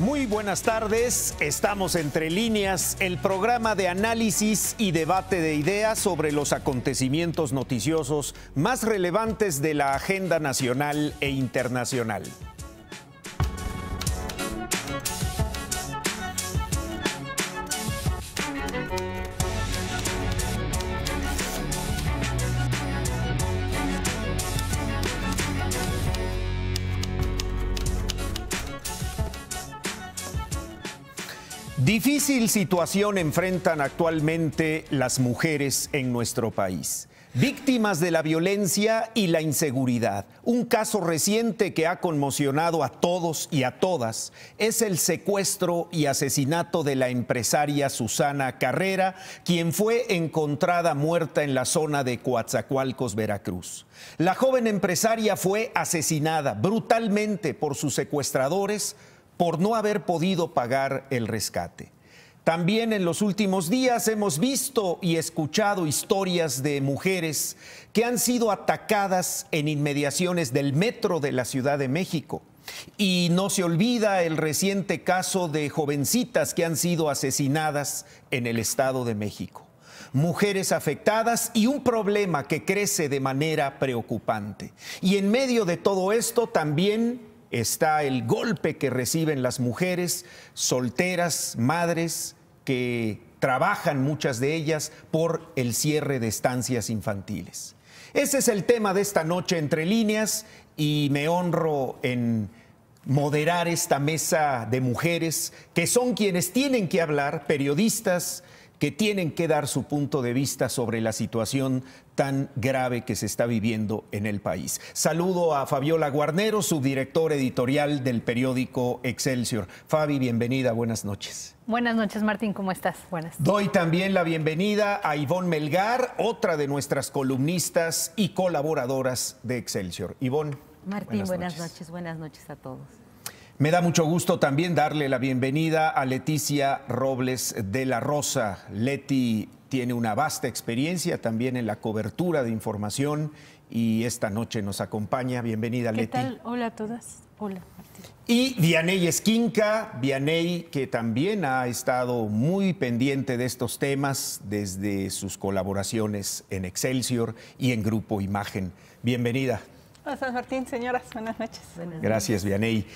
Muy buenas tardes, estamos Entre Líneas, el programa de análisis y debate de ideas sobre los acontecimientos noticiosos más relevantes de la agenda nacional e internacional. Difícil situación enfrentan actualmente las mujeres en nuestro país. Víctimas de la violencia y la inseguridad. Un caso reciente que ha conmocionado a todos y a todas es el secuestro y asesinato de la empresaria Susana Carrera, quien fue encontrada muerta en la zona de Coatzacoalcos, Veracruz. La joven empresaria fue asesinada brutalmente por sus secuestradores por no haber podido pagar el rescate. También en los últimos días hemos visto y escuchado historias de mujeres que han sido atacadas en inmediaciones del metro de la Ciudad de México. Y no se olvida el reciente caso de jovencitas que han sido asesinadas en el Estado de México. Mujeres afectadas y un problema que crece de manera preocupante. Y en medio de todo esto también está el golpe que reciben las mujeres solteras, madres que trabajan, muchas de ellas, por el cierre de estancias infantiles. Ese es el tema de esta noche Entre Líneas y me honro en moderar esta mesa de mujeres que son quienes tienen que hablar, periodistas que tienen que dar su punto de vista sobre la situación tan grave que se está viviendo en el país. Saludo a Fabiola Guarnero, subdirectora editorial del periódico Excelsior. Fabi, bienvenida, buenas noches. Buenas noches, Martín, ¿cómo estás? Buenas. Doy también la bienvenida a Ivonne Melgar, otra de nuestras columnistas y colaboradoras de Excelsior. Ivonne, Martín, buenas noches a todos. Me da mucho gusto también darle la bienvenida a Leticia Robles de la Rosa. Leti tiene una vasta experiencia también en la cobertura de información y esta noche nos acompaña. Bienvenida, Leti. ¿Qué tal? Hola a todas. Hola, Martín. Y Vianey Esquinca, Vianey que también ha estado muy pendiente de estos temas desde sus colaboraciones en Excelsior y en Grupo Imagen. Bienvenida. Gracias, Martín. Señoras, buenas noches. Gracias, Vianey.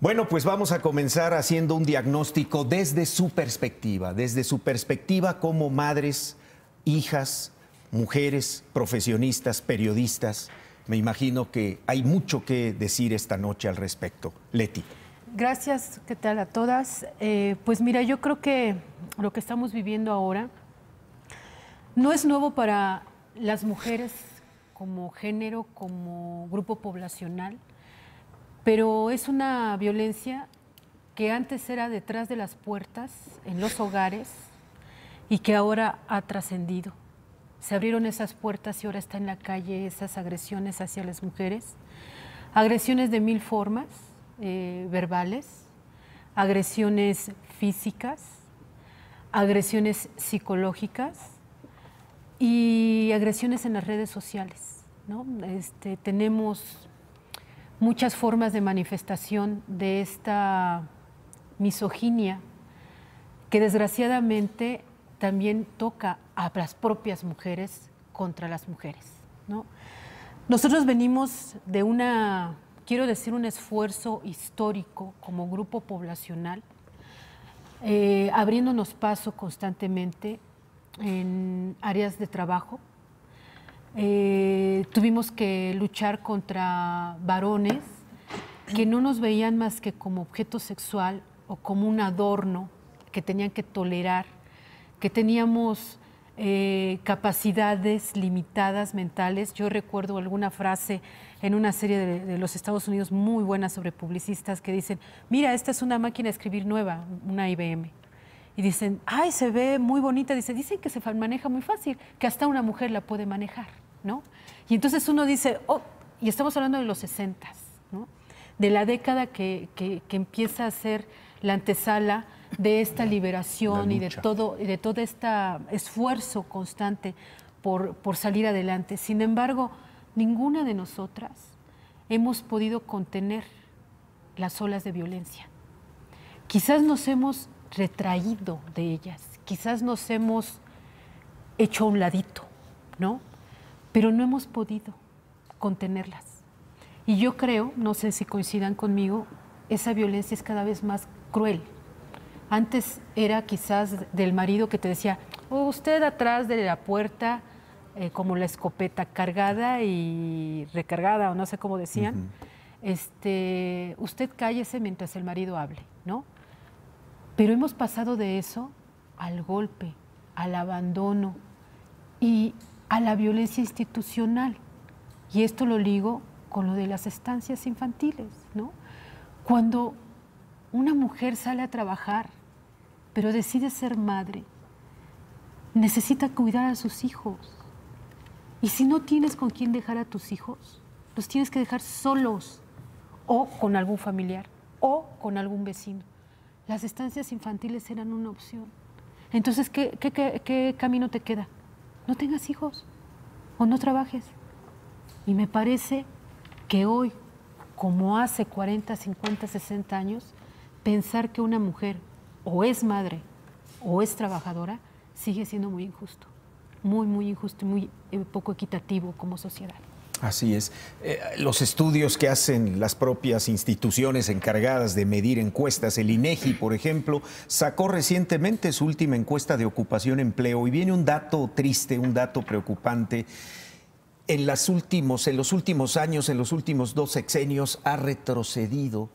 Bueno, pues vamos a comenzar haciendo un diagnóstico desde su perspectiva como madres, hijas, mujeres, profesionistas, periodistas. Me imagino que hay mucho que decir esta noche al respecto. Leti. Gracias, ¿qué tal a todas? Pues mira, yo creo que lo que estamos viviendo ahora no es nuevo para las mujeres como género, como grupo poblacional, pero es una violencia que antes era detrás de las puertas, en los hogares, y que ahora ha trascendido. Se abrieron esas puertas y ahora está en la calle esas agresiones hacia las mujeres. Agresiones de mil formas, verbales, agresiones físicas, agresiones psicológicas y agresiones en las redes sociales, ¿no? Tenemos muchas formas de manifestación de esta misoginia que desgraciadamente también toca a las propias mujeres contra las mujeres, ¿no? Nosotros venimos de quiero decir, un esfuerzo histórico como grupo poblacional, abriéndonos paso constantemente en áreas de trabajo. Tuvimos que luchar contra varones que no nos veían más que como objeto sexual o como un adorno que tenían que tolerar, que teníamos capacidades limitadas mentales. Yo recuerdo alguna frase en una serie de los Estados Unidos muy buena sobre publicistas que dicen, mira, esta es una máquina de escribir nueva, una IBM. Y dicen, ay, se ve muy bonita. Dicen que se maneja muy fácil, que hasta una mujer la puede manejar, ¿no? Y entonces uno dice, oh, y estamos hablando de los 60s, ¿no? De la década que empieza a ser la antesala de esta liberación y de todo este esfuerzo constante por salir adelante. Sin embargo, ninguna de nosotras hemos podido contener las olas de violencia. quizás nos hemos retraído de ellas, quizás nos hemos hecho a un ladito, ¿no? Pero no hemos podido contenerlas. Y yo creo, no sé si coincidan conmigo, esa violencia es cada vez más cruel. Antes era quizás del marido que te decía, oh, usted atrás de la puerta, como la escopeta cargada y recargada, o no sé cómo decían, usted cállese mientras el marido hable, ¿no? Pero hemos pasado de eso al golpe, al abandono y a la violencia institucional. Y esto lo ligo con lo de las estancias infantiles, ¿no? Cuando una mujer sale a trabajar, pero decide ser madre, necesita cuidar a sus hijos. Y si no tienes con quién dejar a tus hijos, los tienes que dejar solos, o con algún familiar, o con algún vecino. Las estancias infantiles eran una opción. Entonces, ¿qué camino te queda? No tengas hijos o no trabajes. Y me parece que hoy, como hace 40, 50, 60 años, pensar que una mujer o es madre o es trabajadora sigue siendo muy injusto. Muy, muy injusto y muy poco equitativo como sociedad. Así es. Los estudios que hacen las propias instituciones encargadas de medir encuestas, el INEGI, por ejemplo, sacó recientemente su última encuesta de ocupación-empleo y viene un dato triste, un dato preocupante. En los últimos años, en los últimos 2 sexenios, ha retrocedido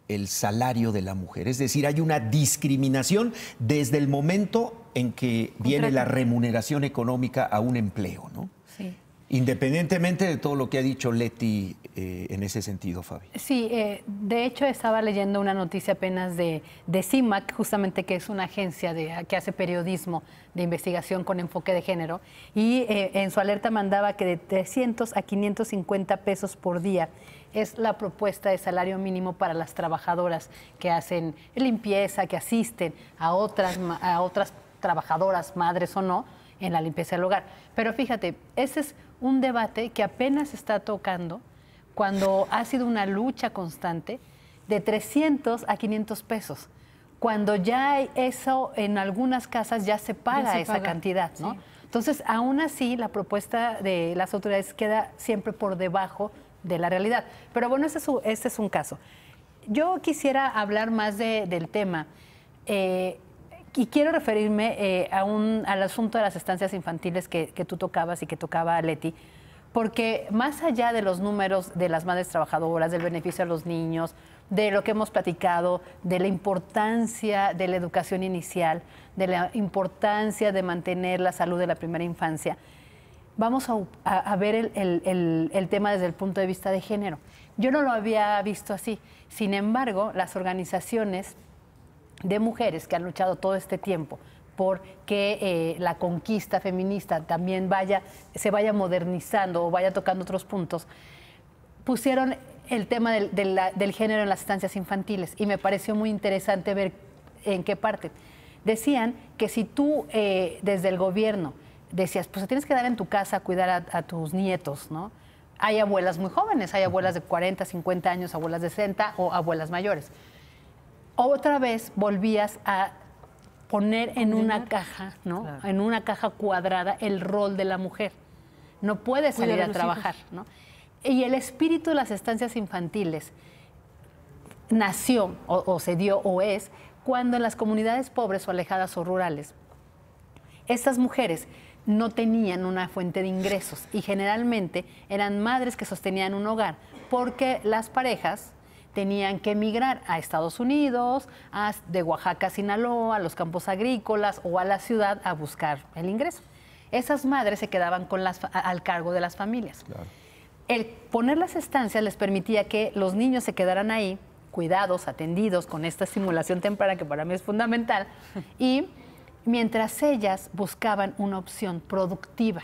el salario de la mujer. Es decir, hay una discriminación desde el momento en que viene la remuneración económica a un empleo, ¿no? Sí. Independientemente de todo lo que ha dicho Leti en ese sentido, Fabi. Sí, de hecho estaba leyendo una noticia apenas de CIMAC, justamente que es una agencia que hace periodismo de investigación con enfoque de género, y en su alerta mandaba que de 300 a 550 pesos por día es la propuesta de salario mínimo para las trabajadoras que hacen limpieza, que asisten a otras trabajadoras, madres o no, en la limpieza del hogar. Pero fíjate, ese es un debate que apenas se está tocando cuando ha sido una lucha constante de 300 a 500 pesos. Cuando ya eso en algunas casas ya se paga esa cantidad, ¿no? Sí. Entonces, aún así, la propuesta de las autoridades queda siempre por debajo de la realidad. Pero bueno, este es un caso. Yo quisiera hablar más del tema y quiero referirme al asunto de las estancias infantiles que tú tocabas y que tocaba Leti, porque más allá de los números de las madres trabajadoras, del beneficio a los niños, de lo que hemos platicado, de la importancia de la educación inicial, de la importancia de mantener la salud de la primera infancia, vamos a ver el tema desde el punto de vista de género. Yo no lo había visto así. Sin embargo, las organizaciones de mujeres que han luchado todo este tiempo por que la conquista feminista también se vaya modernizando o vaya tocando otros puntos, pusieron el tema del género en las estancias infantiles y me pareció muy interesante ver en qué parte. Decían que si tú desde el gobierno decías, pues te tienes que quedar en tu casa a cuidar a tus nietos, ¿no? Hay abuelas muy jóvenes, hay abuelas de 40, 50 años, abuelas de 60 o abuelas mayores. Otra vez volvías a poner en una caja, ¿no? Claro. En una caja cuadrada el rol de la mujer. No puede salir a trabajar, ¿no? Y el espíritu de las estancias infantiles nació o se dio o es cuando en las comunidades pobres o alejadas o rurales estas mujeres no tenían una fuente de ingresos y generalmente eran madres que sostenían un hogar porque las parejas tenían que emigrar a Estados Unidos, de Oaxaca a Sinaloa, a los campos agrícolas o a la ciudad a buscar el ingreso. Esas madres se quedaban al cargo de las familias. Claro. El poner las estancias les permitía que los niños se quedaran ahí, cuidados, atendidos, con esta estimulación temprana que para mí es fundamental, y mientras ellas buscaban una opción productiva.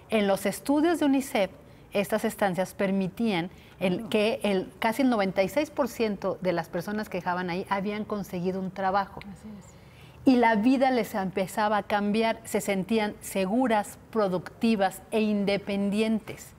En los estudios de UNICEF, estas estancias permitían que casi el 96% de las personas que dejaban ahí habían conseguido un trabajo. Así es. Y la vida les empezaba a cambiar, se sentían seguras, productivas e independientes.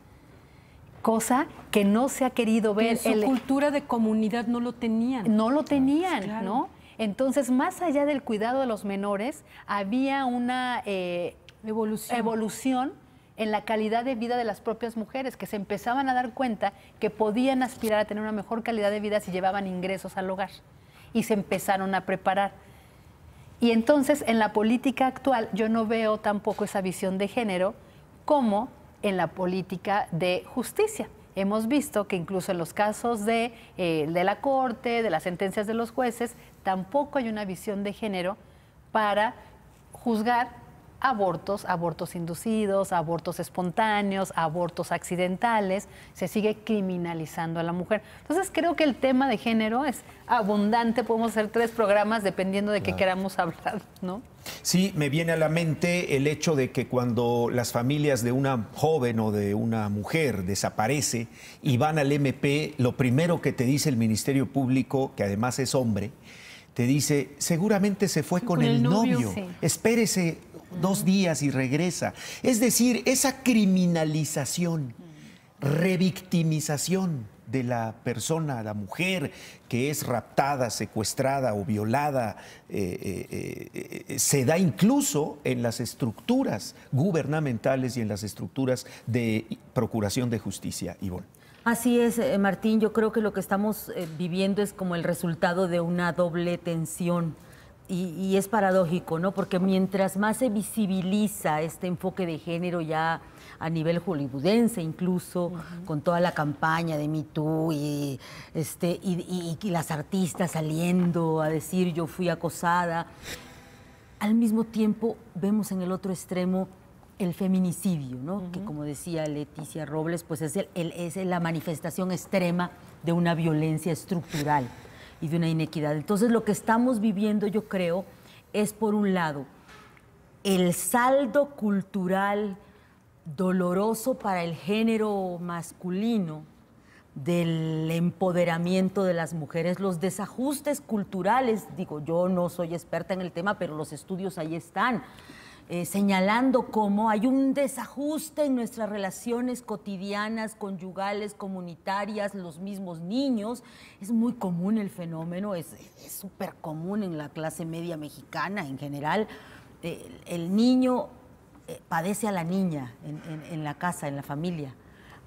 Cosa que no se ha querido ver. En su cultura de comunidad no lo tenían. No lo tenían, claro. ¿no? Entonces, más allá del cuidado de los menores, había una evolución en la calidad de vida de las propias mujeres, que se empezaban a dar cuenta que podían aspirar a tener una mejor calidad de vida si llevaban ingresos al hogar. Y se empezaron a preparar. Y entonces, en la política actual, yo no veo tampoco esa visión de género como en la política de justicia. Hemos visto que incluso en los casos de la Corte, de las sentencias de los jueces, tampoco hay una visión de género para juzgar abortos, abortos inducidos, abortos espontáneos, abortos accidentales. Se sigue criminalizando a la mujer. Entonces creo que el tema de género es abundante. Podemos hacer 3 programas dependiendo de qué queramos hablar, ¿no? Sí, me viene a la mente el hecho de que cuando las familias de una joven o de una mujer desaparece y van al MP, lo primero que te dice el Ministerio Público, que además es hombre, te dice, seguramente se fue con el novio. Sí. Espérese 2 días y regresa. Es decir, esa criminalización, revictimización de la persona, la mujer que es raptada, secuestrada o violada, se da incluso en las estructuras gubernamentales y en las estructuras de procuración de justicia. Ivonne. Así es, Martín. Yo creo que lo que estamos viviendo es como el resultado de una doble tensión. Y es paradójico, ¿no? Porque mientras más se visibiliza este enfoque de género ya a nivel hollywoodense, incluso con toda la campaña de Me Too y las artistas saliendo a decir yo fui acosada, al mismo tiempo vemos en el otro extremo el feminicidio, ¿no? Que como decía Leticia Robles, pues es la manifestación extrema de una violencia estructural y de una inequidad. Entonces lo que estamos viviendo, yo creo, es por un lado el saldo cultural doloroso para el género masculino del empoderamiento de las mujeres, los desajustes culturales, digo, yo no soy experta en el tema, pero los estudios ahí están, señalando cómo hay un desajuste en nuestras relaciones cotidianas, conyugales, comunitarias, los mismos niños. Es muy común el fenómeno, es súper común en la clase media mexicana en general. El niño padece a la niña en la casa, en la familia,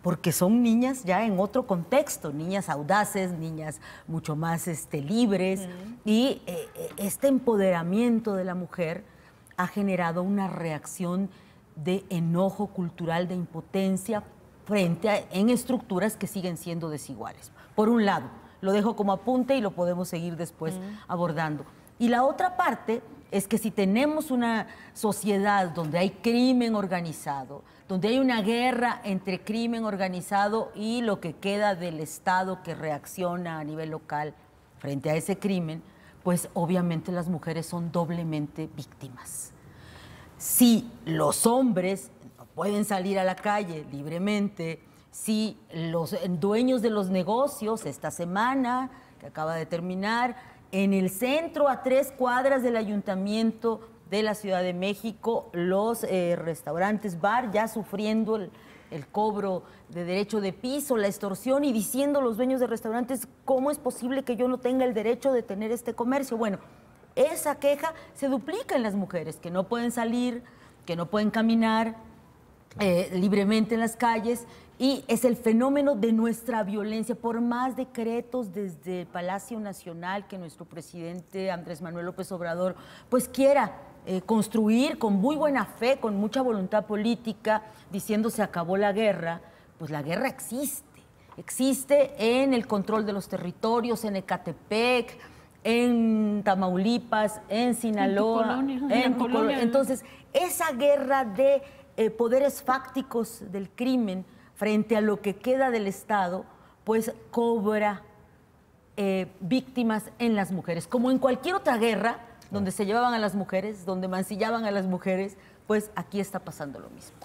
porque son niñas ya en otro contexto, niñas audaces, niñas mucho más libres, y este empoderamiento de la mujer ha generado una reacción de enojo cultural, de impotencia en estructuras que siguen siendo desiguales. Por un lado, lo dejo como apunte y lo podemos seguir después abordando. Y la otra parte es que si tenemos una sociedad donde hay crimen organizado, donde hay una guerra entre crimen organizado y lo que queda del Estado que reacciona a nivel local frente a ese crimen, pues obviamente las mujeres son doblemente víctimas. Si los hombres no pueden salir a la calle libremente, si los dueños de los negocios esta semana, que acaba de terminar, en el centro, a 3 cuadras del Ayuntamiento de la Ciudad de México, los restaurantes, bar, ya sufriendo el cobro de derecho de piso, la extorsión, y diciendo los dueños de restaurantes, ¿cómo es posible que yo no tenga el derecho de tener este comercio? Bueno, esa queja se duplica en las mujeres, que no pueden salir, que no pueden caminar libremente en las calles, y es el fenómeno de nuestra violencia. Por más decretos desde el Palacio Nacional que nuestro presidente Andrés Manuel López Obrador pues quiera construir con muy buena fe, con mucha voluntad política, diciendo se acabó la guerra, pues la guerra existe en el control de los territorios, en Ecatepec, en Tamaulipas, en Sinaloa, en tu colonia. Entonces, esa guerra de poderes fácticos del crimen frente a lo que queda del Estado, pues cobra víctimas en las mujeres. Como en cualquier otra guerra, donde se llevaban a las mujeres, donde mancillaban a las mujeres, pues aquí está pasando lo mismo.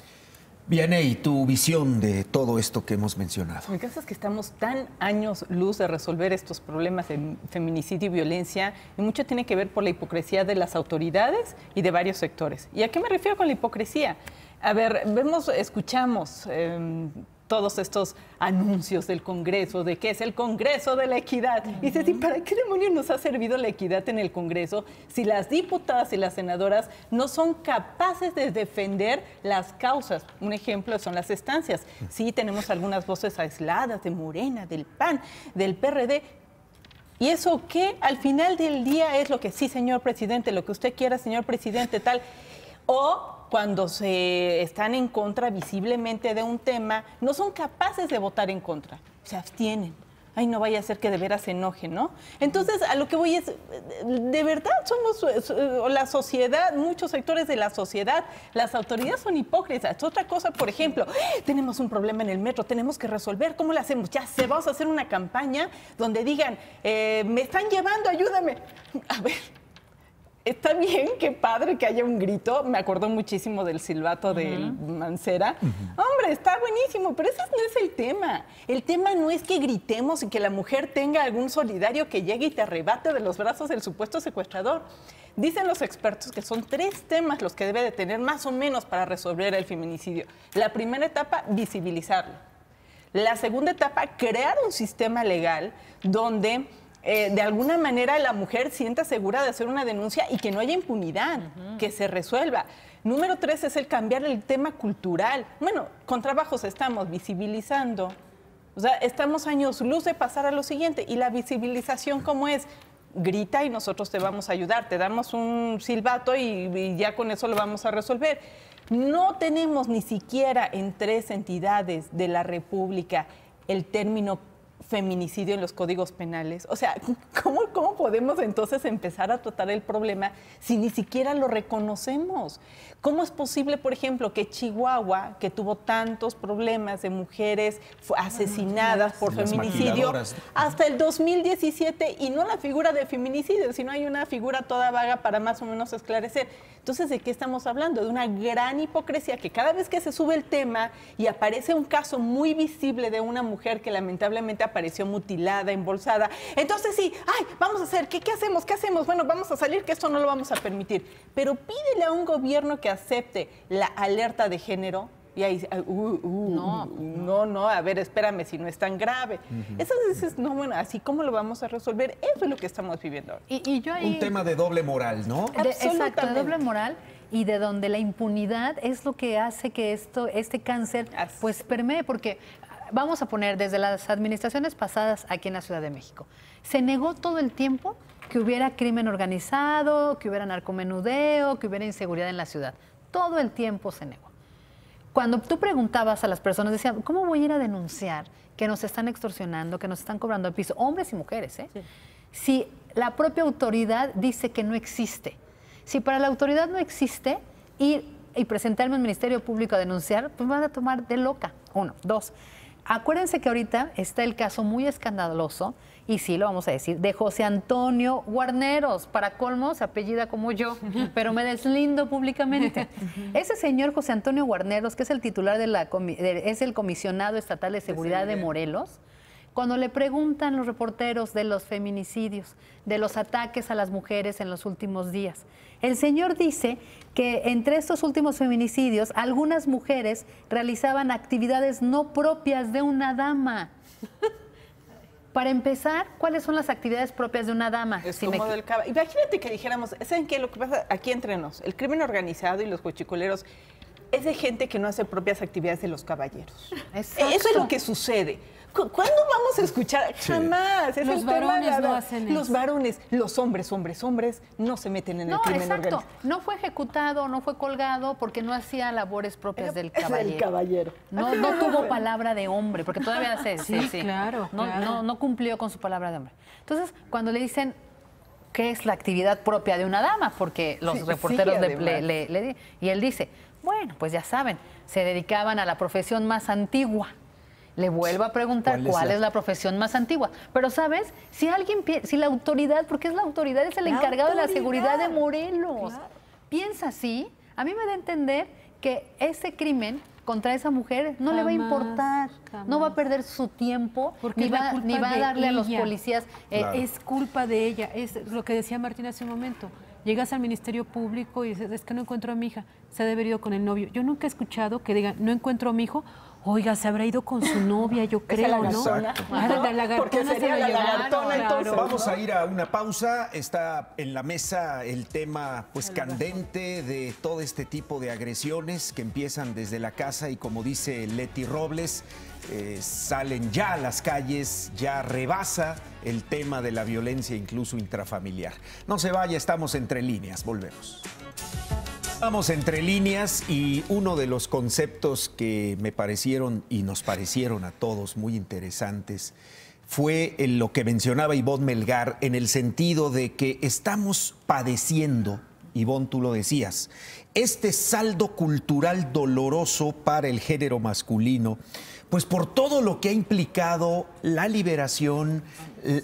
Vianey, tu visión de todo esto que hemos mencionado. Mi caso es que estamos tan años luz de resolver estos problemas de feminicidio y violencia, y mucho tiene que ver por la hipocresía de las autoridades y de varios sectores. ¿Y a qué me refiero con la hipocresía? A ver, escuchamos todos estos anuncios del Congreso, de que es el Congreso de la Equidad. Y dices, ¿y para qué demonios nos ha servido la equidad en el Congreso si las diputadas y las senadoras no son capaces de defender las causas? Un ejemplo son las estancias. Sí, tenemos algunas voces aisladas de Morena, del PAN, del PRD. ¿Y eso qué? Al final del día es lo que sí, señor presidente, lo que usted quiera, señor presidente, tal. O cuando se están en contra visiblemente de un tema, no son capaces de votar en contra, se abstienen. Ay, no vaya a ser que de veras se enojen, ¿no? Entonces, a lo que voy es, de verdad somos la sociedad, muchos sectores de la sociedad, las autoridades son hipócritas. Otra cosa, por ejemplo, tenemos un problema en el metro, tenemos que resolver, ¿cómo lo hacemos? Ya sé, vamos a hacer una campaña donde digan, me están llevando, ayúdame. A ver. Está bien, qué padre que haya un grito. Me acordó muchísimo del silbato del Mancera. Hombre, está buenísimo, pero ese no es el tema. El tema no es que gritemos y que la mujer tenga algún solidario que llegue y te arrebate de los brazos del supuesto secuestrador. Dicen los expertos que son 3 temas los que debe de tener más o menos para resolver el feminicidio. La primera etapa, visibilizarlo. La segunda etapa, crear un sistema legal donde de alguna manera la mujer sienta segura de hacer una denuncia y que no haya impunidad, que se resuelva. Número 3 es el cambiar el tema cultural. Bueno, con trabajos estamos visibilizando. O sea, estamos años luz de pasar a lo siguiente. Y la visibilización, ¿cómo es? Grita y nosotros te vamos a ayudar. Te damos un silbato y ya con eso lo vamos a resolver. No tenemos ni siquiera en 3 entidades de la República el término feminicidio en los códigos penales. O sea, ¿cómo podemos entonces empezar a tratar el problema si ni siquiera lo reconocemos? ¿Cómo es posible, por ejemplo, que Chihuahua, que tuvo tantos problemas de mujeres asesinadas por feminicidio, hasta el 2017, y no la figura de feminicidio, sino hay una figura toda vaga para más o menos esclarecer? Entonces, ¿de qué estamos hablando? De una gran hipocresía que cada vez que se sube el tema y aparece un caso muy visible de una mujer que lamentablemente apareció mutilada, embolsada, entonces sí, ay, vamos a hacer, ¿qué hacemos? ¿Qué hacemos? Bueno, vamos a salir, que esto no lo vamos a permitir. Pero pídele a un gobierno que acepte la alerta de género. Y ahí, no, a ver, espérame, si no es tan grave. Esas veces, no, bueno, así cómo lo vamos a resolver, eso es lo que estamos viviendo ahora. Y yo ahí, un tema de doble moral, ¿no? Exacto, de doble moral, y de donde la impunidad es lo que hace que este cáncer pues permee, porque vamos a poner desde las administraciones pasadas aquí en la Ciudad de México, se negó todo el tiempo que hubiera crimen organizado, que hubiera narcomenudeo, que hubiera inseguridad en la ciudad. Todo el tiempo se negó. Cuando tú preguntabas a las personas, decían, ¿cómo voy a ir a denunciar que nos están extorsionando, que nos están cobrando el piso? Hombres y mujeres, ¿eh? Sí. Si la propia autoridad dice que no existe. Si para la autoridad no existe, ir y presentarme al Ministerio Público a denunciar, pues van a tomar de loca. 1, 2. Acuérdense que ahorita está el caso muy escandaloso, y sí lo vamos a decir, de José Antonio Guarneros. Para colmo, se apellida como yo, pero me deslindo públicamente. Ese señor José Antonio Guarneros, que es el titular es el comisionado estatal de seguridad de Morelos, cuando le preguntan los reporteros de los feminicidios, de los ataques a las mujeres en los últimos días, el señor dice que entre estos últimos feminicidios, algunas mujeres realizaban actividades no propias de una dama. Para empezar, ¿cuáles son las actividades propias de una dama? Es como del caballo. Imagínate que dijéramos, ¿saben qué? Lo que pasa aquí entre nos, el crimen organizado y los huachicoleros es de gente que no hace propias actividades de los caballeros. Exacto. Eso es lo que sucede. ¿Cuándo vamos a escuchar? Jamás. Es los varones no hacen eso. Los varones, los hombres no se meten en el crimen organizado. No fue ejecutado, no fue colgado porque no hacía labores propias del caballero. El caballero. No tuvo palabra de hombre, porque todavía hace. Sí, claro. No cumplió con su palabra de hombre. Entonces, cuando le dicen qué es la actividad propia de una dama, porque los reporteros y él dice, bueno, pues ya saben, se dedicaban a la profesión más antigua. Le vuelvo a preguntar cuál es la profesión más antigua. Pero, ¿sabes? Si la autoridad, porque es la autoridad, es el encargado de la seguridad de Morelos, piensa así, a mí me da a entender que ese crimen contra esa mujer no le va a importar, no va a perder su tiempo, ni va a darle a los policías. Es culpa de ella, es lo que decía Martín hace un momento. Llegas al Ministerio Público y dices, es que no encuentro a mi hija, se ha de haber ido con el novio. Yo nunca he escuchado que digan, no encuentro a mi hijo, Oiga, se habrá ido con su novia, yo creo, ¿no? Exacto. La lagartona Porque sería se lo la llevaron, lagartona, claro. entonces. Vamos a ir a una pausa. Está en la mesa el tema pues candente de todo este tipo de agresiones que empiezan desde la casa y, como dice Leti Robles, salen ya a las calles, ya rebasa el tema de la violencia incluso intrafamiliar. No se vaya, estamos entre líneas, volvemos. Estamos entre líneas y uno de los conceptos que me parecieron y nos parecieron a todos muy interesantes fue lo que mencionaba Ivonne Melgar, en el sentido de que estamos padeciendo, Ivonne, tú lo decías, este saldo cultural doloroso para el género masculino, pues por todo lo que ha implicado la liberación,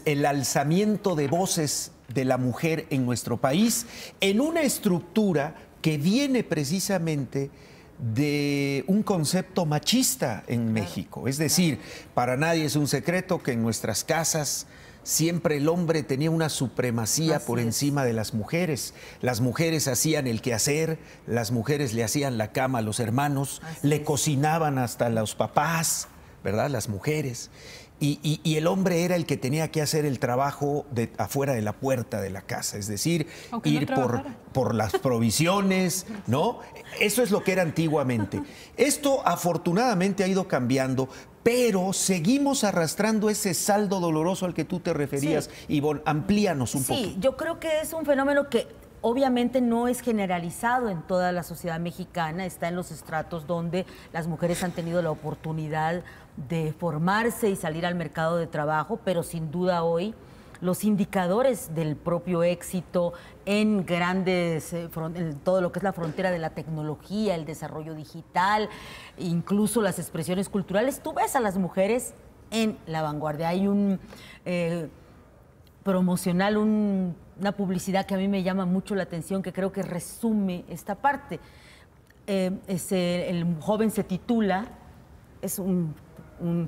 el alzamiento de voces de la mujer en nuestro país, en una estructura que viene precisamente de un concepto machista en México. Es decir, para nadie es un secreto que en nuestras casas siempre el hombre tenía una supremacía por encima de las mujeres. Las mujeres hacían el quehacer, las mujeres le hacían la cama a los hermanos, le cocinaban hasta a los papás, ¿verdad? Las mujeres. Y el hombre era el que tenía que hacer el trabajo afuera de la puerta de la casa, es decir, aunque ir no por las provisiones, ¿no? Eso es lo que era antiguamente. Esto afortunadamente ha ido cambiando, pero seguimos arrastrando ese saldo doloroso al que tú te referías. Sí. Ivonne, amplíanos un poco. Sí, yo creo que es un fenómeno que obviamente no es generalizado en toda la sociedad mexicana, está en los estratos donde las mujeres han tenido la oportunidad de formarse y salir al mercado de trabajo, pero sin duda hoy los indicadores del propio éxito en grandes, en todo lo que es la frontera de la tecnología, el desarrollo digital, incluso las expresiones culturales, tú ves a las mujeres en la vanguardia. Hay un promocional, una publicidad que a mí me llama mucho la atención, que creo que resume esta parte. El joven se titula, es un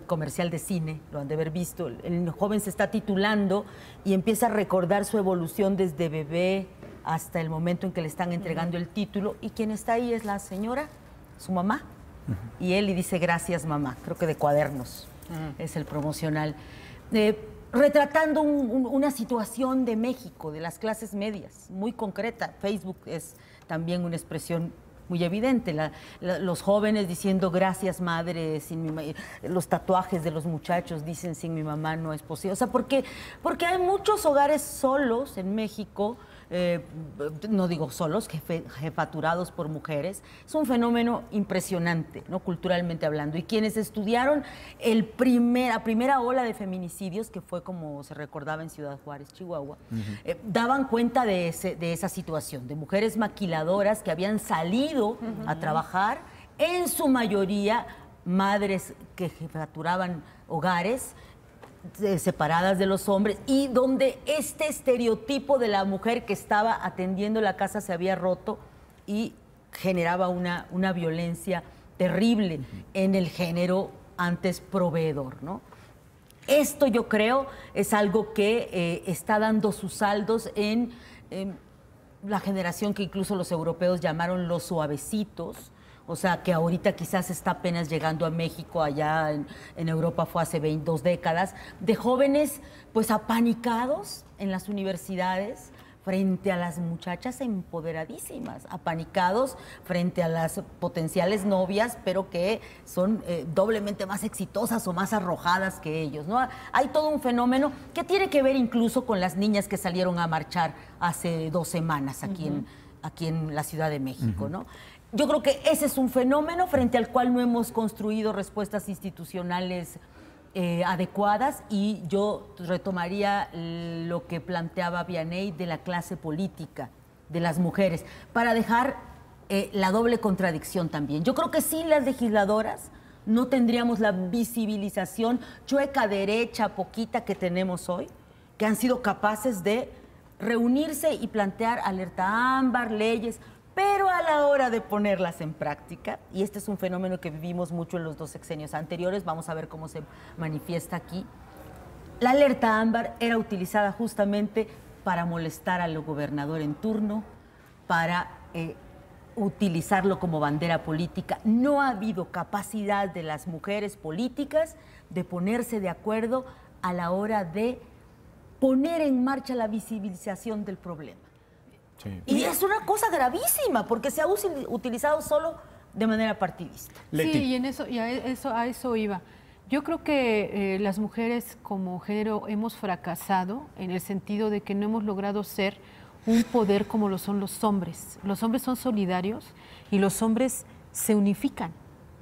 comercial de cine, lo han de haber visto, el joven se está titulando y empieza a recordar su evolución desde bebé hasta el momento en que le están entregando el título, y quien está ahí es la señora, su mamá, y él le dice gracias mamá, creo que de Cuadernos es el promocional, retratando una situación de México, de las clases medias, muy concreta. Facebook es también una expresión muy evidente, los jóvenes diciendo gracias madre, los tatuajes de los muchachos dicen sin mi mamá no es posible, o sea, porque hay muchos hogares solos en México, no digo solos, jefaturados por mujeres. Es un fenómeno impresionante, ¿no? Culturalmente hablando, y quienes estudiaron la primera ola de feminicidios, que fue como se recordaba en Ciudad Juárez, Chihuahua, daban cuenta de esa situación, de mujeres maquiladoras que habían salido a trabajar, en su mayoría madres que jefaturaban hogares, separadas de los hombres, y donde este estereotipo de la mujer que estaba atendiendo la casa se había roto y generaba una violencia terrible en el género antes proveedor, ¿no? Esto, yo creo, es algo que está dando sus saldos en la generación que incluso los europeos llamaron los suavecitos. O sea, que ahorita quizás está apenas llegando a México, allá en Europa fue hace 2 décadas, de jóvenes pues apanicados en las universidades frente a las muchachas empoderadísimas, apanicados frente a las potenciales novias, pero que son doblemente más exitosas o más arrojadas que ellos, ¿no? Hay todo un fenómeno que tiene que ver incluso con las niñas que salieron a marchar hace 2 semanas aquí en la Ciudad de México, ¿no? Yo creo que ese es un fenómeno frente al cual no hemos construido respuestas institucionales adecuadas, y yo retomaría lo que planteaba Vianney de la clase política, de las mujeres, para dejar la doble contradicción también. Yo creo que sin las legisladoras no tendríamos la visibilización chueca, derecha, poquita que tenemos hoy, que han sido capaces de reunirse y plantear alerta ámbar, leyes, pero a la hora de ponerlas en práctica, y este es un fenómeno que vivimos mucho en los 2 sexenios anteriores, vamos a ver cómo se manifiesta aquí, la alerta ámbar era utilizada justamente para molestar al gobernador en turno, para utilizarlo como bandera política. No ha habido capacidad de las mujeres políticas de ponerse de acuerdo a la hora de poner en marcha la visibilización del problema. Sí. Y es una cosa gravísima, porque se ha utilizado solo de manera partidista. Sí, y a eso iba. Yo creo que las mujeres como género hemos fracasado en el sentido de que no hemos logrado ser un poder como lo son los hombres. Los hombres son solidarios y los hombres se unifican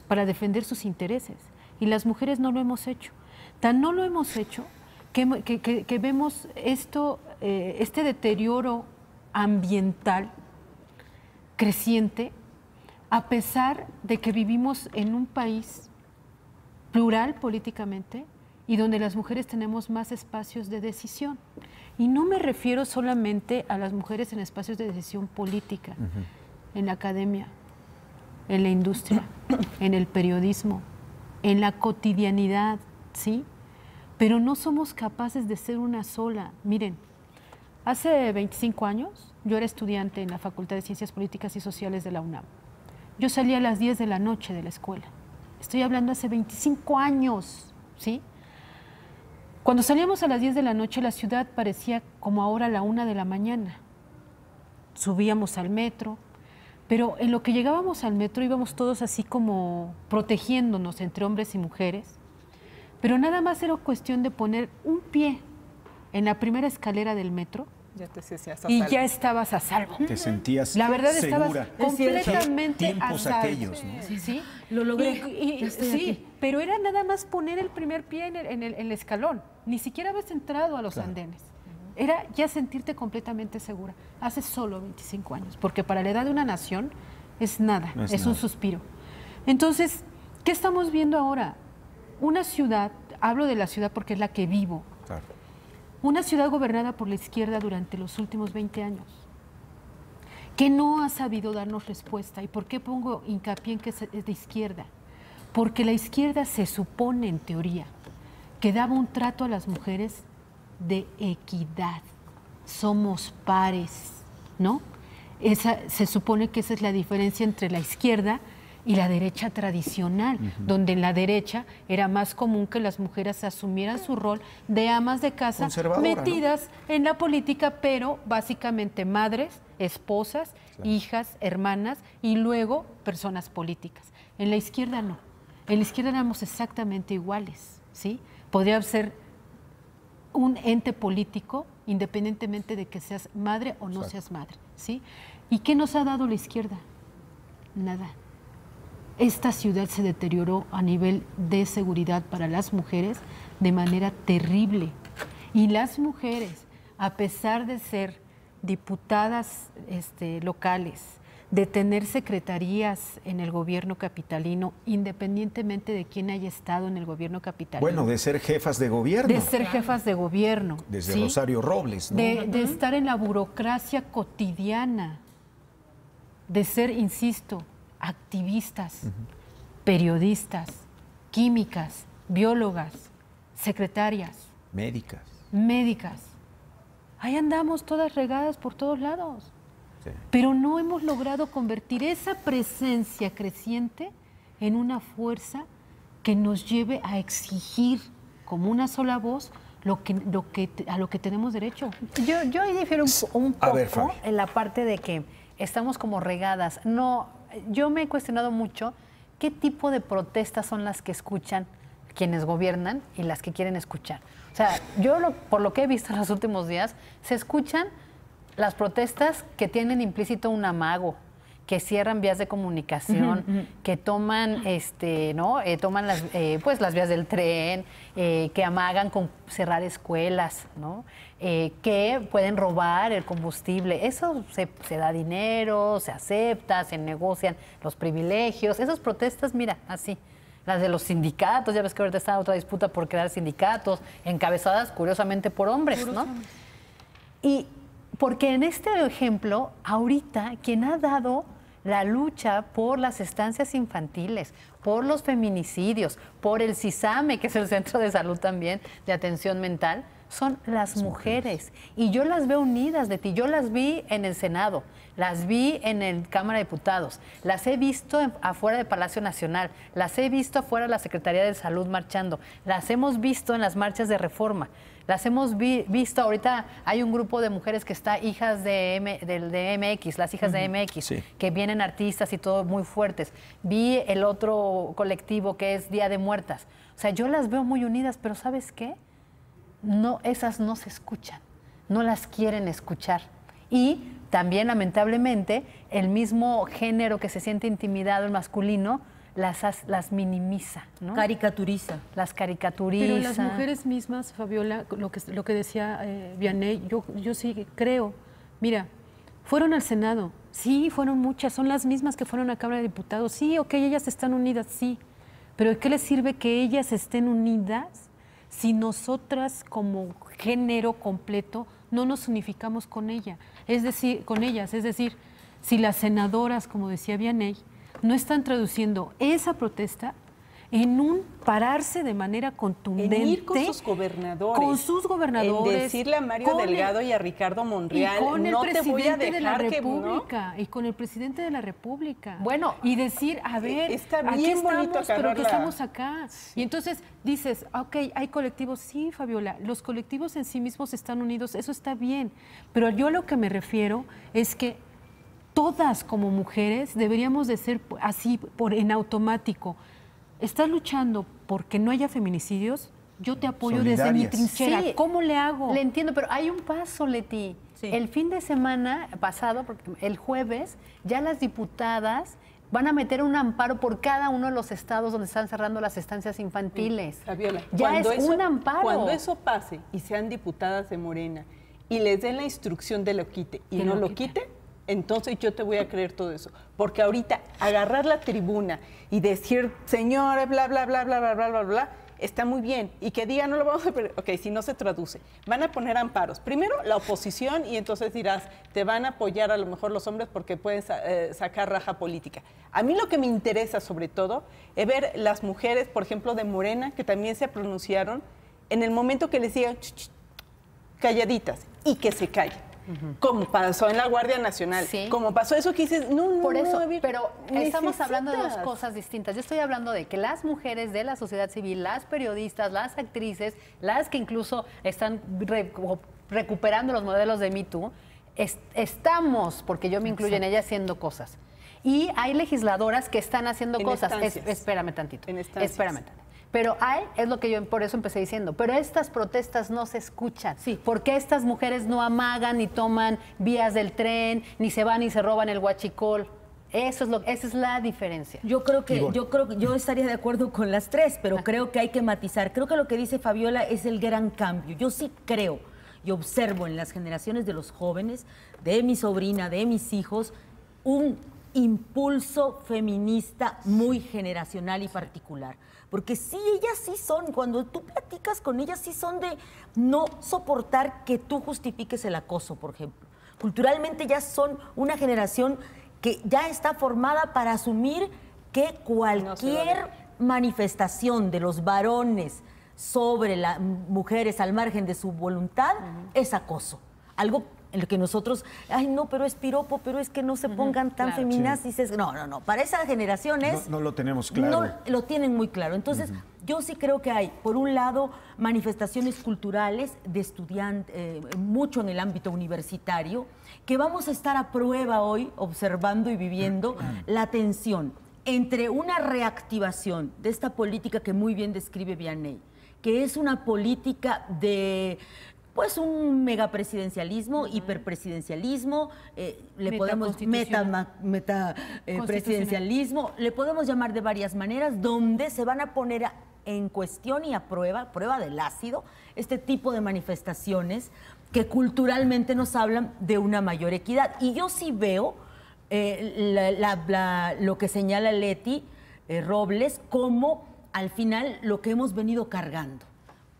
para defender sus intereses. Y las mujeres no lo hemos hecho. Tan no lo hemos hecho que vemos este deterioro ambiental creciente, a pesar de que vivimos en un país plural políticamente y donde las mujeres tenemos más espacios de decisión. Y no me refiero solamente a las mujeres en espacios de decisión política, en la academia, en la industria, en el periodismo, en la cotidianidad, ¿sí? Pero no somos capaces de ser una sola. Miren, hace 25 años yo era estudiante en la Facultad de Ciencias Políticas y Sociales de la UNAM. Yo salía a las 10 de la noche de la escuela. Estoy hablando hace 25 años, ¿sí? Cuando salíamos a las 10 de la noche, la ciudad parecía como ahora a la 1 de la mañana. Subíamos al metro, pero en lo que llegábamos al metro íbamos todos así como protegiéndonos entre hombres y mujeres, pero nada más era cuestión de poner un pie en la primera escalera del metro y ya estabas a salvo. Te sentías la verdad, segura. Estabas completamente tiempos a salvo. Aquellos, ¿no? Sí, lo logré. Sí, pero era nada más poner el primer pie en el escalón. Ni siquiera habías entrado a los andenes. Era ya sentirte completamente segura. Hace solo 25 años, porque para la edad de una nación es nada, es nada. Un suspiro. Entonces, ¿qué estamos viendo ahora? Una ciudad, hablo de la ciudad porque es la que vivo, claro. Una ciudad gobernada por la izquierda durante los últimos 20 años, que no ha sabido darnos respuesta. ¿Y por qué pongo hincapié en que es de izquierda? Porque la izquierda se supone, en teoría, que daba un trato a las mujeres de equidad. Somos pares, ¿no? Se supone que esa es la diferencia entre la izquierda y la derecha tradicional, donde en la derecha era más común que las mujeres asumieran su rol de amas de casa metidas, ¿no?, en la política, pero básicamente madres, esposas, claro, hijas, hermanas y luego personas políticas. En la izquierda no. En la izquierda éramos exactamente iguales, ¿sí? Podría ser un ente político independientemente de que seas madre o no, exacto, seas madre, ¿sí? ¿Y qué nos ha dado la izquierda? Nada. Esta ciudad se deterioró a nivel de seguridad para las mujeres de manera terrible. Y las mujeres, a pesar de ser diputadas locales, de tener secretarías en el gobierno capitalino, independientemente de quién haya estado en el gobierno capitalino. Bueno, de ser jefas de gobierno. De ser jefas de gobierno. Desde, ¿sí?, Rosario Robles, ¿no? De estar en la burocracia cotidiana, de ser, insisto, activistas, periodistas, químicas, biólogas, secretarias. Médicas. Ahí andamos todas regadas por todos lados. Sí. Pero no hemos logrado convertir esa presencia creciente en una fuerza que nos lleve a exigir como una sola voz a lo que tenemos derecho. Yo ahí difiero un poco en la parte de que estamos como regadas. No, yo me he cuestionado mucho qué tipo de protestas son las que escuchan quienes gobiernan y las que quieren escuchar. O sea, yo por lo que he visto en los últimos días, se escuchan las protestas que tienen implícito un amago, que cierran vías de comunicación, que toman, toman las vías del tren, que amagan con cerrar escuelas, ¿no? Que pueden robar el combustible. Eso se da dinero, se acepta, se negocian los privilegios. Esas protestas, mira, así. Las de los sindicatos, ya ves que ahorita está otra disputa por crear sindicatos, encabezadas curiosamente por hombres, ¿no? Y porque en este ejemplo, ahorita, quien ha dado la lucha por las estancias infantiles, por los feminicidios, por el CISAME, que es el Centro de Salud también de Atención Mental, son las mujeres. Y yo las veo unidas, Leti. Yo las vi en el Senado, las vi en el Cámara de Diputados, las he visto afuera del Palacio Nacional, las he visto afuera de la Secretaría de Salud marchando, las hemos visto en las marchas de reforma. Las hemos visto, ahorita hay un grupo de mujeres que está hijas de MX, las hijas de MX, sí, que vienen artistas y todo muy fuertes. Vi el otro colectivo que es Día de Muertas. O sea, yo las veo muy unidas, pero ¿sabes qué? No, esas no se escuchan, no las quieren escuchar. Y también, lamentablemente, el mismo género que se siente intimidado, el masculino, las minimiza, ¿no? Caricaturiza. Las caricaturiza. Pero las mujeres mismas, Fabiola, lo que decía Vianey, yo sí creo, mira, fueron al Senado, sí, fueron muchas, son las mismas que fueron a Cámara de Diputados, sí, ok, ellas están unidas, sí, pero ¿de qué les sirve que ellas estén unidas si nosotras como género completo no nos unificamos con ellas? Es decir, si las senadoras, como decía Vianey, no están traduciendo esa protesta en un pararse de manera contundente. En ir con sus gobernadores. Con sus gobernadores. En decirle a Mario Delgado y a Ricardo Monreal, y con el no te voy a presidente de la dejar que... República, y con el presidente de la República. Bueno, y decir, a ver, está aquí bien bonito estamos, pero agarrar que la- estamos acá. Sí. Y entonces dices, ok, hay colectivos. Sí, Fabiola, los colectivos en sí mismos están unidos, eso está bien. Pero yo a lo que me refiero es que todas como mujeres deberíamos de ser así, en automático. ¿Estás luchando porque no haya feminicidios? Yo te apoyo desde mi Solidarias. trinchera. Sí, ¿Cómo le hago? Le entiendo, pero hay un paso, Leti. Sí. El fin de semana pasado, porque el jueves, ya las diputadas van a meter un amparo por cada uno de los estados donde están cerrando las estancias infantiles. Fabiola, ya es un amparo. Cuando eso pase y sean diputadas de Morena y les den la instrucción de lo quite y Que no lo lo quiten. quite, entonces yo te voy a creer todo eso. Porque ahorita agarrar la tribuna y decir, señores, bla, bla, bla, bla, bla, bla, bla, bla, está muy bien. Y que digan, no lo vamos a perder. Ok, si no se traduce. Van a poner amparos. Primero, la oposición, y entonces dirás, te van a apoyar a lo mejor los hombres porque pueden sacar raja política. A mí lo que me interesa sobre todo es ver las mujeres, por ejemplo, de Morena, que también se pronunciaron, en el momento que les digan, ch, ch, calladitas, y que se callen. Como pasó en la Guardia Nacional, Sí. como pasó eso que dices, no, Por no, eso, a ver, pero estamos hablando de dos necesitas. cosas distintas. Yo estoy hablando de que las mujeres de la sociedad civil, las periodistas, las actrices, las que incluso están recuperando los modelos de Me Too, estamos, porque yo me incluyo en ellas, haciendo cosas. Y hay legisladoras que están haciendo En cosas. estancias. Espérame tantito. En estancias. Espérame tantito. Pero es lo que yo por eso empecé diciendo, pero estas protestas no se escuchan. Sí. Porque estas mujeres no amagan ni toman vías del tren, ni se van y se roban el huachicol. Esa es la diferencia. Yo creo que yo estaría de acuerdo con las tres, pero creo que hay que matizar. Creo que lo que dice Fabiola es el gran cambio. Yo sí creo y observo en las generaciones de los jóvenes, de mi sobrina, de mis hijos, un impulso feminista muy generacional y particular. Porque sí, ellas sí son, cuando tú platicas con ellas, sí son de no soportar que tú justifiques el acoso, por ejemplo. Culturalmente ya son una generación que ya está formada para asumir que cualquier manifestación de los varones sobre las mujeres al margen de su voluntad es acoso. Algo en lo que nosotros, ay no, pero es piropo, pero es que no se pongan tan claro. feminazises. No, para esas generaciones... No lo tenemos claro. No lo tienen muy claro. Entonces, yo sí creo que hay, por un lado, manifestaciones culturales de estudiantes, mucho en el ámbito universitario, que vamos a estar a prueba hoy, observando y viviendo la tensión entre una reactivación de esta política que muy bien describe Vianey, que es una política de... pues un megapresidencialismo, hiperpresidencialismo, le podemos presidencialismo, le podemos llamar de varias maneras, donde se van a poner en cuestión y a prueba del ácido, este tipo de manifestaciones que culturalmente nos hablan de una mayor equidad. Y yo sí veo lo que señala Leti Robles como al final lo que hemos venido cargando.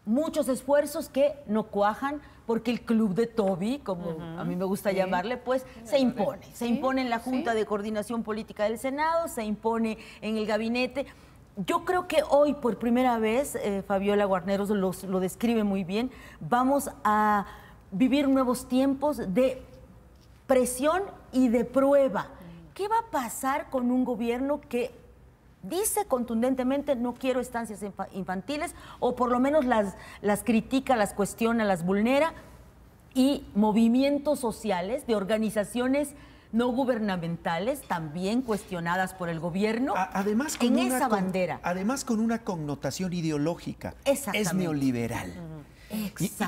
Muchos esfuerzos que no cuajan porque el club de Toby, como a mí me gusta llamarle, pues se impone. Se impone en la Junta de Coordinación Política del Senado, se impone en el gabinete Yo creo que hoy, por primera vez, Fabiola Guarneros lo describe muy bien, vamos a vivir nuevos tiempos de presión y de prueba. ¿Qué va a pasar con un gobierno que dice contundentemente no quiero estancias infantiles, o por lo menos las critica, las cuestiona, las vulnera, y movimientos sociales de organizaciones no gubernamentales, también cuestionadas por el gobierno, además en esa bandera? Además con una connotación ideológica. Es neoliberal.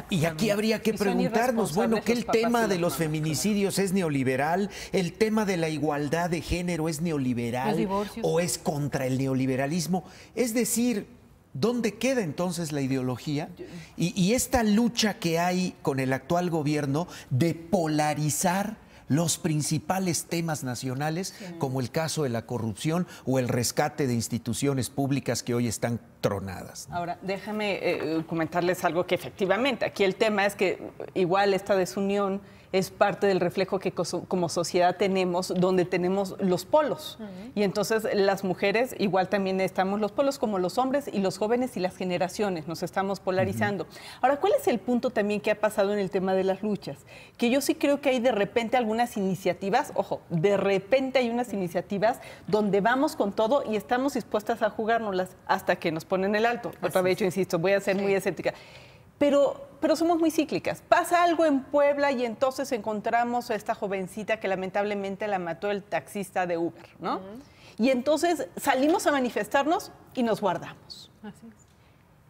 Y aquí habría que preguntarnos, bueno, que el tema de los feminicidios es neoliberal, el tema de la igualdad de género es neoliberal o es contra el neoliberalismo. Es decir, ¿dónde queda entonces la ideología? Y esta lucha que hay con el actual gobierno de polarizar los principales temas nacionales, como el caso de la corrupción o el rescate de instituciones públicas que hoy están tronadas. Ahora, déjame comentarles algo que efectivamente, aquí el tema es que igual esta desunión es parte del reflejo que como sociedad tenemos, donde tenemos los polos. Y entonces las mujeres igual también estamos los polos, como los hombres y los jóvenes y las generaciones, nos estamos polarizando. Ahora, ¿cuál es el punto también que ha pasado en el tema de las luchas? Que yo sí creo que hay de repente algunas iniciativas, ojo, de repente hay unas iniciativas donde vamos con todo y estamos dispuestas a jugárnoslas hasta que nos ponen el alto. Otra vez, yo insisto, voy a ser muy escéptica. Pero somos muy cíclicas. Pasa algo en Puebla y entonces encontramos a esta jovencita que lamentablemente la mató el taxista de Uber, ¿no? Y entonces salimos a manifestarnos y nos guardamos. Así es.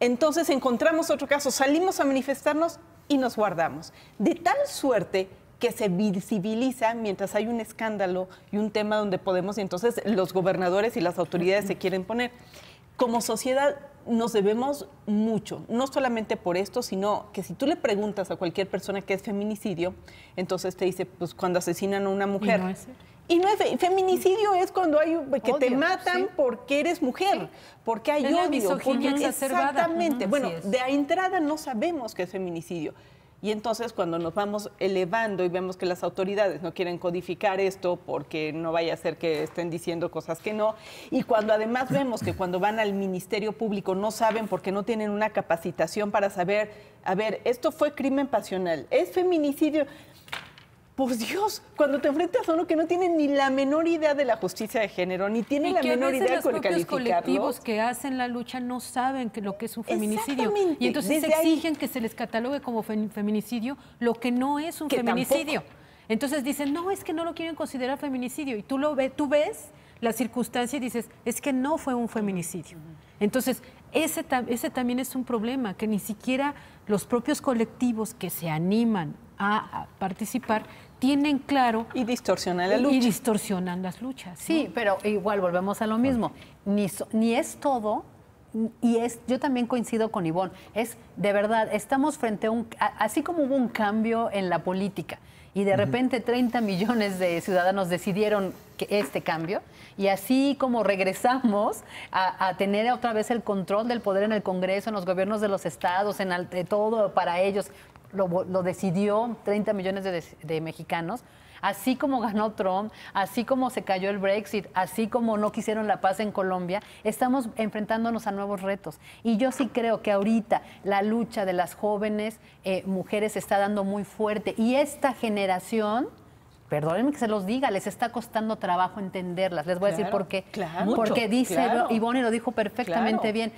Entonces encontramos otro caso, salimos a manifestarnos y nos guardamos. De tal suerte que se visibiliza mientras hay un escándalo y un tema donde podemos, y entonces los gobernadores y las autoridades se quieren poner. Como sociedad nos debemos mucho, no solamente por esto, sino que si tú le preguntas a cualquier persona qué es feminicidio, entonces te dice, pues cuando asesinan a una mujer. Y no es feminicidio, es cuando hay que odio, te matan porque eres mujer, porque hay odio, porque exactamente. Bueno, de entrada no sabemos qué es feminicidio. Y entonces cuando nos vamos elevando y vemos que las autoridades no quieren codificar esto porque no vaya a ser que estén diciendo cosas que no, y cuando además vemos que cuando van al Ministerio Público no saben porque no tienen una capacitación para saber, a ver, esto fue crimen pasional, es feminicidio. Por Dios, cuando te enfrentas a uno que no tiene ni la menor idea de la justicia de género, ni tiene la menor idea de calificarlo. Los colectivos que hacen la lucha no saben lo que es un feminicidio. Y entonces exigen que se les catalogue como feminicidio lo que no es un feminicidio. Tampoco. Entonces dicen, no, es que no lo quieren considerar feminicidio. Y tú ves la circunstancia y dices, es que no fue un feminicidio. Entonces, ese también es un problema, que ni siquiera los propios colectivos que se animan a participar tienen claro y distorsionan la lucha. Y distorsionan las luchas, ¿no? Sí, pero igual volvemos a lo mismo. Ni es todo, yo también coincido con Ivonne, es de verdad, estamos frente a así como hubo un cambio en la política y de repente 30 millones de ciudadanos decidieron este cambio, y así como regresamos a tener otra vez el control del poder en el Congreso, en los gobiernos de los estados, de todo para ellos, lo decidió 30 millones de mexicanos, así como ganó Trump, así como se cayó el Brexit, así como no quisieron la paz en Colombia, estamos enfrentándonos a nuevos retos. Y yo sí creo que ahorita la lucha de las jóvenes mujeres se está dando muy fuerte, y esta generación, perdónenme que se los diga, les está costando trabajo entenderlas. Les voy a decir por qué. Porque dice, Ivonne lo dijo perfectamente bien,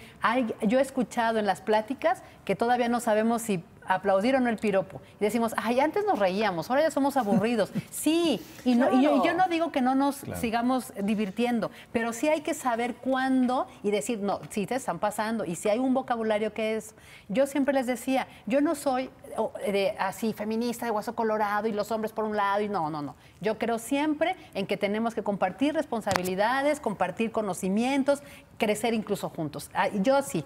yo he escuchado en las pláticas que todavía no sabemos si aplaudir o no el piropo. Y decimos, ay, antes nos reíamos, ahora ya somos aburridos. Sí, y yo no digo que no nos sigamos divirtiendo, pero sí hay que saber cuándo y decir, no, sí te están pasando, y si hay un vocabulario que es... Yo siempre les decía, yo no soy así feminista de hueso colorado y los hombres por un lado, y no. Yo creo siempre en que tenemos que compartir responsabilidades, compartir conocimientos, crecer incluso juntos. Yo sí.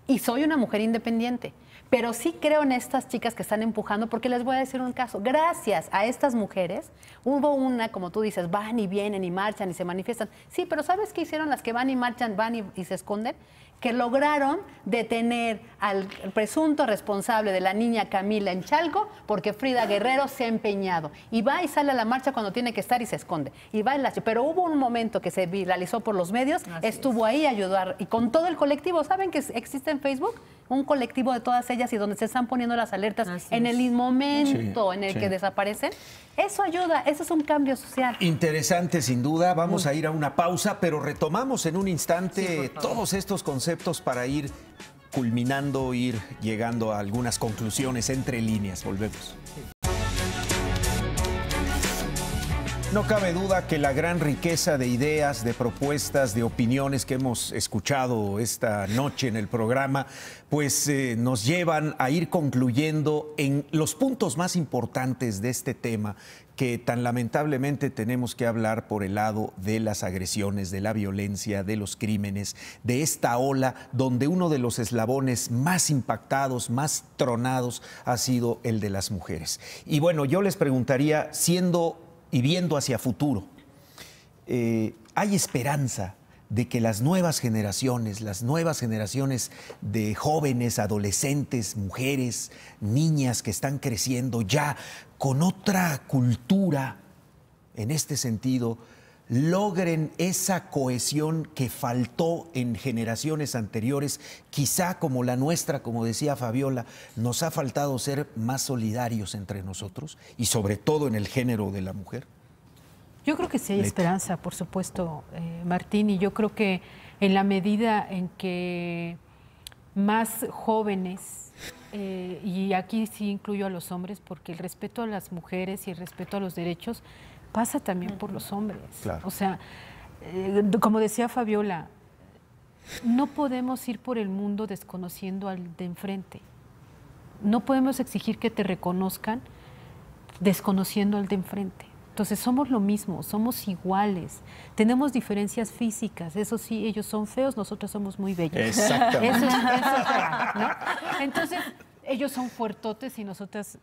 Y soy una mujer independiente, pero sí creo en estas chicas que están empujando, porque les voy a decir un caso. Gracias a estas mujeres, hubo una, como tú dices, van y vienen y marchan y se manifiestan. Sí, pero ¿sabes qué hicieron las que van y marchan, van y se esconden? que lograron detener al presunto responsable de la niña Camila en Chalco, porque Frida Guerrero se ha empeñado. Y va y sale a la marcha cuando tiene que estar y se esconde. Y va en pero hubo un momento que se viralizó por los medios, estuvo ahí a ayudar. Y con todo el colectivo, ¿saben que existe en Facebook? Un colectivo de todas ellas y donde se están poniendo las alertas en el momento en el que desaparecen. Eso ayuda, eso es un cambio social. Interesante, sin duda. Vamos a ir a una pausa, pero retomamos en un instante todos estos conceptos para ir culminando, ir llegando a algunas conclusiones entre líneas. Volvemos. No cabe duda que la gran riqueza de ideas, de propuestas, de opiniones que hemos escuchado esta noche en el programa, pues nos llevan a ir concluyendo en los puntos más importantes de este tema que tan lamentablemente tenemos que hablar por el lado de las agresiones, de la violencia, de los crímenes, de esta ola donde uno de los eslabones más impactados, más tronados ha sido el de las mujeres. Y bueno, yo les preguntaría, siendo y viendo hacia futuro, ¿hay esperanza de que las nuevas generaciones de jóvenes, adolescentes, mujeres, niñas que están creciendo ya con otra cultura, en este sentido, logren esa cohesión que faltó en generaciones anteriores? Quizá como la nuestra, como decía Fabiola, nos ha faltado ser más solidarios entre nosotros y sobre todo en el género de la mujer. Yo creo que sí hay esperanza, por supuesto, Martín, y yo creo que en la medida en que más jóvenes, y aquí sí incluyo a los hombres, porque el respeto a las mujeres y el respeto a los derechos pasa también por los hombres. Claro. O sea, como decía Fabiola, no podemos ir por el mundo desconociendo al de enfrente. No podemos exigir que te reconozcan desconociendo al de enfrente. Entonces somos lo mismo, somos iguales, tenemos diferencias físicas, eso sí, ellos son feos, nosotros somos muy bellos. Exactamente. Eso es real, ¿no? Entonces, ellos son fuertotes y nosotras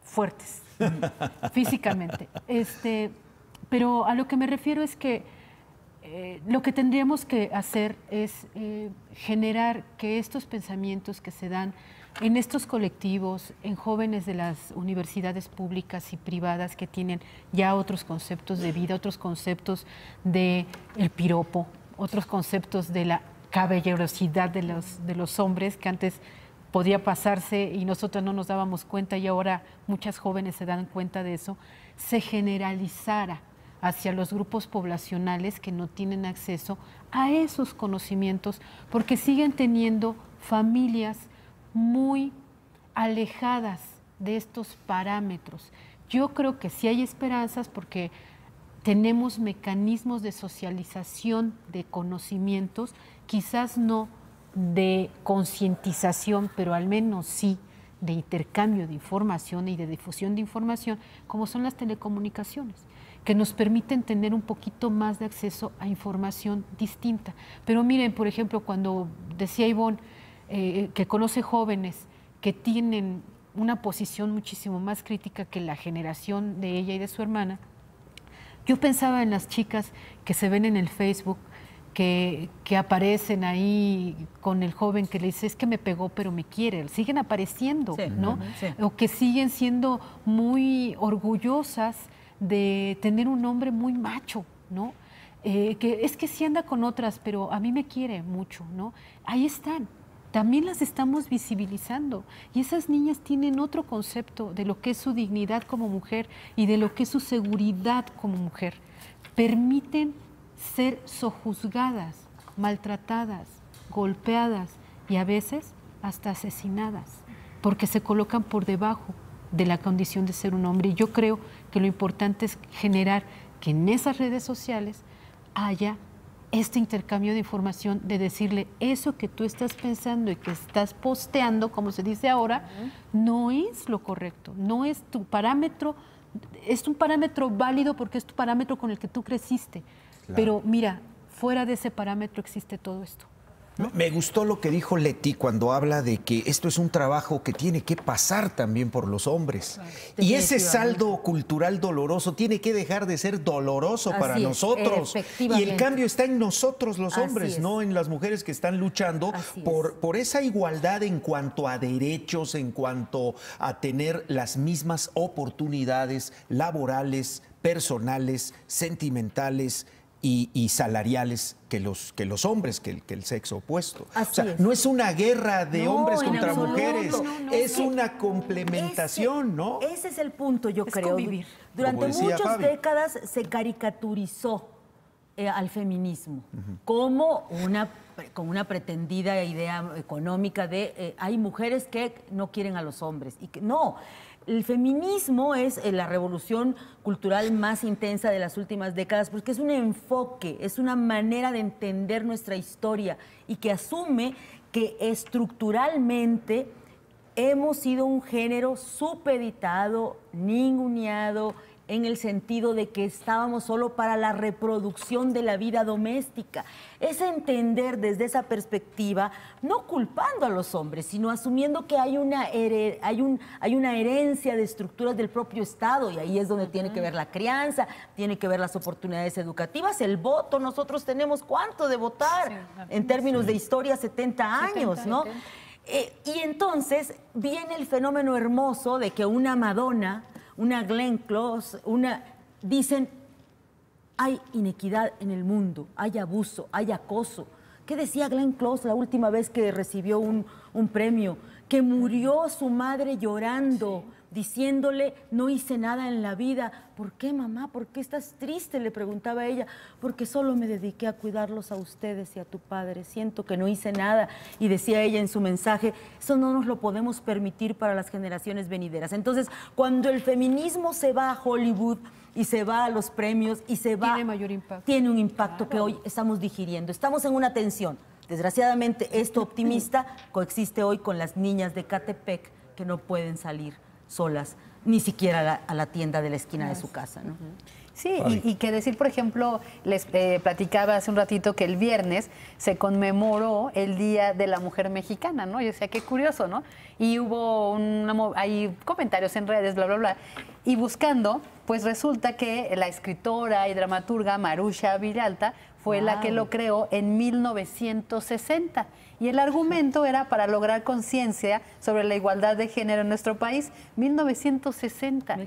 fuertes, físicamente. Pero a lo que me refiero es que lo que tendríamos que hacer es generar que estos pensamientos que se dan en estos colectivos, en jóvenes de las universidades públicas y privadas que tienen ya otros conceptos de vida, otros conceptos del piropo, otros conceptos de la caballerosidad de los hombres, que antes podía pasarse y nosotros no nos dábamos cuenta y ahora muchas jóvenes se dan cuenta de eso, se generalizara hacia los grupos poblacionales que no tienen acceso a esos conocimientos porque siguen teniendo familias muy alejadas de estos parámetros. Yo creo que sí hay esperanzas porque tenemos mecanismos de socialización de conocimientos, quizás no de concientización, pero al menos sí de intercambio de información y de difusión de información, como son las telecomunicaciones, que nos permiten tener un poquito más de acceso a información distinta. Pero miren, por ejemplo, cuando decía Ivonne, que conoce jóvenes que tienen una posición muchísimo más crítica que la generación de ella y de su hermana, yo pensaba en las chicas que se ven en el Facebook, que aparecen ahí con el joven que le dice, es que me pegó pero me quiere, siguen apareciendo, ¿no? Sí. O que siguen siendo muy orgullosas de tener un hombre muy macho, ¿no? Que es que sí anda con otras, pero a mí me quiere mucho, ¿no? Ahí están. También las estamos visibilizando y esas niñas tienen otro concepto de lo que es su dignidad como mujer y de lo que es su seguridad como mujer. Permiten ser sojuzgadas, maltratadas, golpeadas y a veces hasta asesinadas porque se colocan por debajo de la condición de ser un hombre. Y yo creo que lo importante es generar que en esas redes sociales haya este intercambio de información, de decirle eso que tú estás pensando y que estás posteando, como se dice ahora, no es lo correcto, no es tu parámetro, es un parámetro válido porque es tu parámetro con el que tú creciste. Claro. Pero mira, fuera de ese parámetro existe todo esto. ¿no? Me gustó lo que dijo Leti cuando habla de que esto es un trabajo que tiene que pasar también por los hombres. Claro. Y ese saldo cultural doloroso tiene que dejar de ser doloroso para nosotros. Y el cambio está en nosotros los hombres, no en las mujeres que están luchando por esa igualdad en cuanto a derechos, en cuanto a tener las mismas oportunidades laborales, personales, sentimentales y salariales que los hombres, que el sexo opuesto. No es una guerra de hombres contra mujeres, es una complementación, ¿no? Ese es el punto, yo creo. Convivir. Durante muchas décadas se caricaturizó al feminismo como una pretendida idea económica de hay mujeres que no quieren a los hombres. Y que no. El feminismo es la revolución cultural más intensa de las últimas décadas porque es un enfoque, es una manera de entender nuestra historia y que asume que estructuralmente hemos sido un género supeditado, ninguneado, en el sentido de que estábamos solo para la reproducción de la vida doméstica. Es entender desde esa perspectiva, no culpando a los hombres, sino asumiendo que hay una herencia de estructuras del propio Estado, y ahí es donde tiene que ver la crianza, tiene que ver las oportunidades educativas, el voto. Nosotros tenemos ¿cuánto de votar? En términos de historia, 70 años, ¿no? Y entonces viene el fenómeno hermoso de que una Madonna, una Glenn Close, dicen, hay inequidad en el mundo, hay abuso, hay acoso. ¿Qué decía Glenn Close la última vez que recibió un premio? Que murió su madre llorando, diciéndole, no hice nada en la vida. ¿Por qué, mamá? ¿Por qué estás triste?, le preguntaba ella. Porque solo me dediqué a cuidarlos a ustedes y a tu padre. Siento que no hice nada. Y decía ella en su mensaje, eso no nos lo podemos permitir para las generaciones venideras. Entonces, cuando el feminismo se va a Hollywood y se va a los premios y se va... Tiene mayor impacto. Tiene un impacto que hoy estamos digiriendo. Estamos en una tensión. Desgraciadamente, esto optimista coexiste hoy con las niñas de Catepec que no pueden salir solas, ni siquiera a la tienda de la esquina de su casa, ¿no? Sí, y que decir, por ejemplo, les platicaba hace un ratito que el viernes se conmemoró el Día de la Mujer Mexicana, ¿no? Yo decía, qué curioso, ¿no? Y hubo hay comentarios en redes, bla, bla, bla, y buscando, pues resulta que la escritora y dramaturga Marusha Villalta fue la que lo creó en 1960. Y el argumento era para lograr conciencia sobre la igualdad de género en nuestro país. 1960.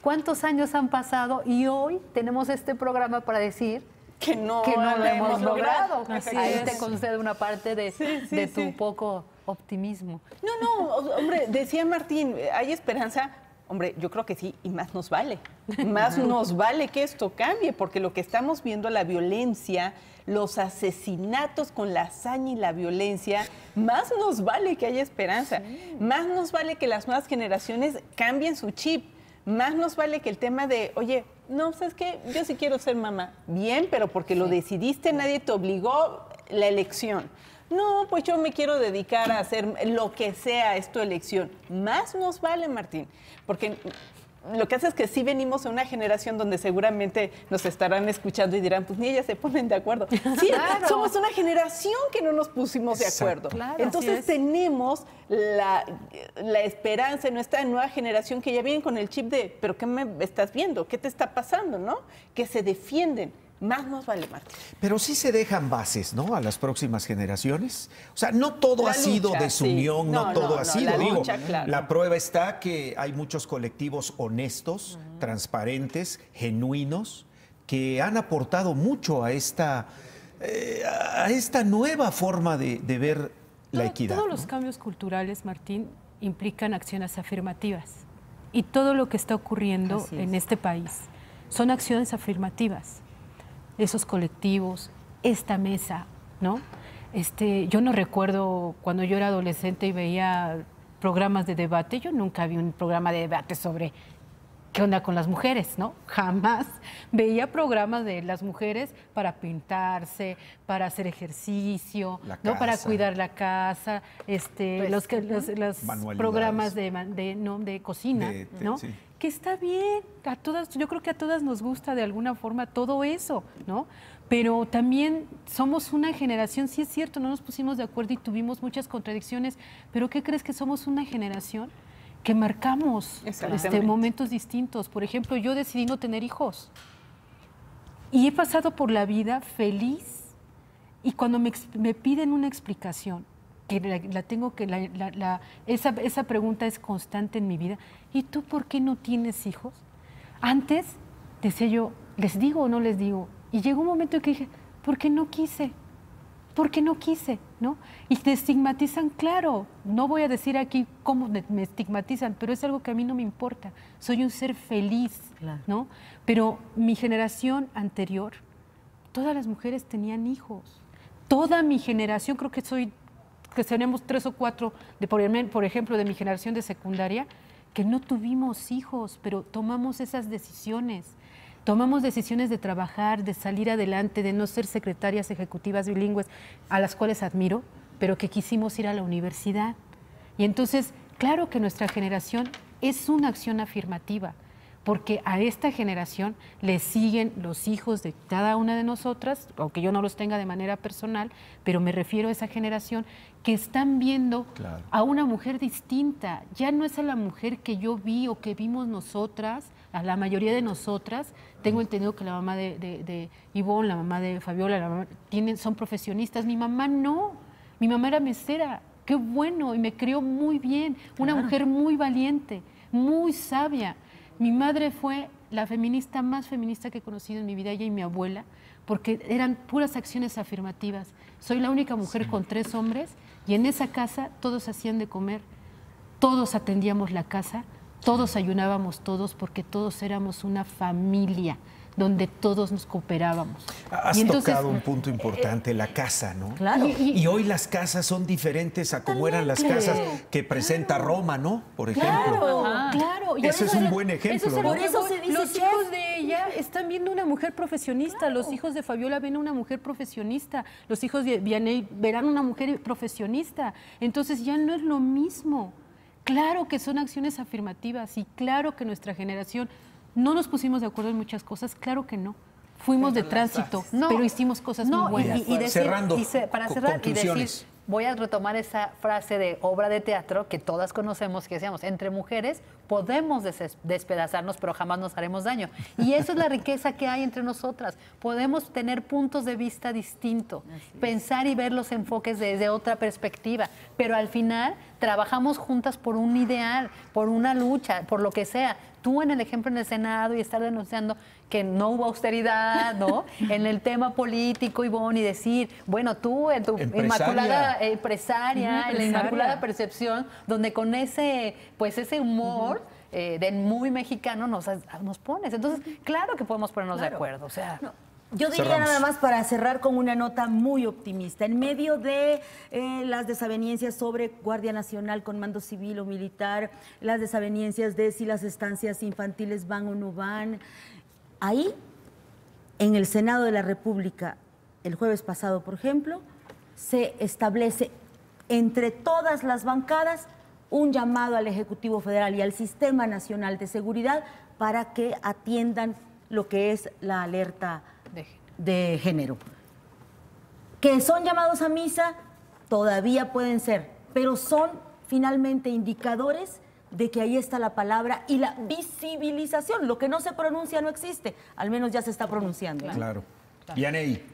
¿Cuántos años han pasado? Y hoy tenemos este programa para decir que no lo hemos logrado. Ahí te concede una parte de tu poco optimismo. No, hombre, decía Martín, hay esperanza. Hombre, yo creo que sí, y más nos vale. Más nos vale que esto cambie, porque lo que estamos viendo, la violencia, los asesinatos con la hazaña y la violencia, más nos vale que haya esperanza. Más nos vale que las nuevas generaciones cambien su chip. Más nos vale que el tema de, oye, no, ¿sabes qué? Yo sí quiero ser mamá. Bien, pero porque lo decidiste, nadie te obligó, la elección. No, pues yo me quiero dedicar a hacer lo que sea, es tu elección. Más nos vale, Martín, porque lo que hace es que sí venimos a una generación donde seguramente nos estarán escuchando y dirán, pues ni ellas se ponen de acuerdo. Sí, claro. Somos una generación que no nos pusimos de acuerdo. Claro, entonces tenemos la esperanza en esta nueva generación que ya vienen con el chip de, ¿pero qué me estás viendo? ¿Qué te está pasando? ¿No? Que se defienden. Más nos vale, Martín. Pero sí se dejan bases, ¿no?, a las próximas generaciones. O sea, no todo ha sido desunión, no todo ha sido. Digo, claro. La prueba está que hay muchos colectivos honestos, transparentes, genuinos, que han aportado mucho a esta nueva forma de ver la equidad. Todos los cambios culturales, Martín, implican acciones afirmativas. Y todo lo que está ocurriendo en este país son acciones afirmativas. Esos colectivos, esta mesa, ¿no? Yo no recuerdo cuando yo era adolescente y veía programas de debate, yo nunca vi un programa de debate sobre qué onda con las mujeres, ¿no? Jamás veía programas de las mujeres para pintarse, para hacer ejercicio, ¿no? Para cuidar la casa, los programas de cocina, ¿no? Sí. porque está bien, a todas, yo creo que a todas nos gusta de alguna forma todo eso, ¿no? Pero también somos una generación, sí es cierto, no nos pusimos de acuerdo y tuvimos muchas contradicciones, pero ¿qué crees? Que somos una generación que marcamos momentos distintos. Por ejemplo, yo decidí no tener hijos y he pasado por la vida feliz, y cuando me piden una explicación, que la tengo que, esa pregunta es constante en mi vida. ¿Y tú por qué no tienes hijos? Antes decía yo, ¿les digo o no les digo? Y llegó un momento en que dije, ¿por qué no quise? ¿Por qué no quise? ¿No? Y te estigmatizan, claro. No voy a decir aquí cómo me estigmatizan, pero es algo que a mí no me importa. Soy un ser feliz, claro, ¿no? Pero mi generación anterior, todas las mujeres tenían hijos. Toda mi generación, creo que tenemos 3 o 4, por ejemplo, de mi generación de secundaria, que no tuvimos hijos, pero tomamos esas decisiones. Tomamos decisiones de trabajar, de salir adelante, de no ser secretarias ejecutivas bilingües, a las cuales admiro, pero que quisimos ir a la universidad. Y entonces, claro que nuestra generación es una acción afirmativa, porque a esta generación le siguen los hijos de cada una de nosotras, aunque yo no los tenga de manera personal, pero me refiero a esa generación que están viendo a una mujer distinta. Ya no es a la mujer que yo vi o que vimos nosotras, a la mayoría de nosotras. Tengo entendido que la mamá de Ivonne, la mamá de Fabiola, son profesionistas. Mi mamá no, mi mamá era mesera. Qué bueno, y me crió muy bien, una mujer muy valiente, muy sabia. Mi madre fue la feminista más feminista que he conocido en mi vida, ella y mi abuela, porque eran puras acciones afirmativas. Soy la única mujer con 3 hombres y en esa casa todos hacían de comer, todos atendíamos la casa, todos ayunábamos todos porque todos éramos una familia donde todos nos cooperábamos. Has tocado un punto importante, la casa, ¿no? Claro. Y hoy las casas son diferentes a cómo eran las casas que presenta Roma, ¿no? Por ejemplo. Claro. Eso es un buen ejemplo, ¿no? Por eso se dice, los hijos de ella están viendo una mujer profesionista, los hijos de Fabiola ven una mujer profesionista, los hijos de Vianney verán una mujer profesionista. Entonces ya no es lo mismo. Claro que son acciones afirmativas y claro que nuestra generación no nos pusimos de acuerdo en muchas cosas, claro que no. Fuimos de tránsito, pero hicimos cosas muy buenas. Y decir, cerrando, para cerrar y decir, voy a retomar esa frase de obra de teatro que todas conocemos, que decíamos, entre mujeres podemos despedazarnos, pero jamás nos haremos daño. Y eso es la riqueza que hay entre nosotras. Podemos tener puntos de vista distintos, pensar y ver los enfoques desde otra perspectiva, pero al final trabajamos juntas por un ideal, por una lucha, por lo que sea. Tú en el ejemplo en el Senado y estar denunciando que no hubo austeridad, ¿no? En el tema político, Ivonne, y decir, bueno, tú en tu inmaculada empresaria, en la inmaculada percepción, donde con ese humor de muy mexicano nos pones. Entonces, claro que podemos ponernos de acuerdo, o sea... No. Yo diría nada más para cerrar con una nota muy optimista. En medio de las desavenencias sobre Guardia Nacional con mando civil o militar, las desavenencias de si las estancias infantiles van o no van, ahí, en el Senado de la República, el jueves pasado, por ejemplo, se establece entre todas las bancadas un llamado al Ejecutivo Federal y al Sistema Nacional de Seguridad para que atiendan lo que es la alerta de género. Que son llamados a misa, todavía pueden ser, pero son finalmente indicadores de que ahí está la palabra y la visibilización. Lo que no se pronuncia no existe, al menos ya se está pronunciando. Claro. Vianney.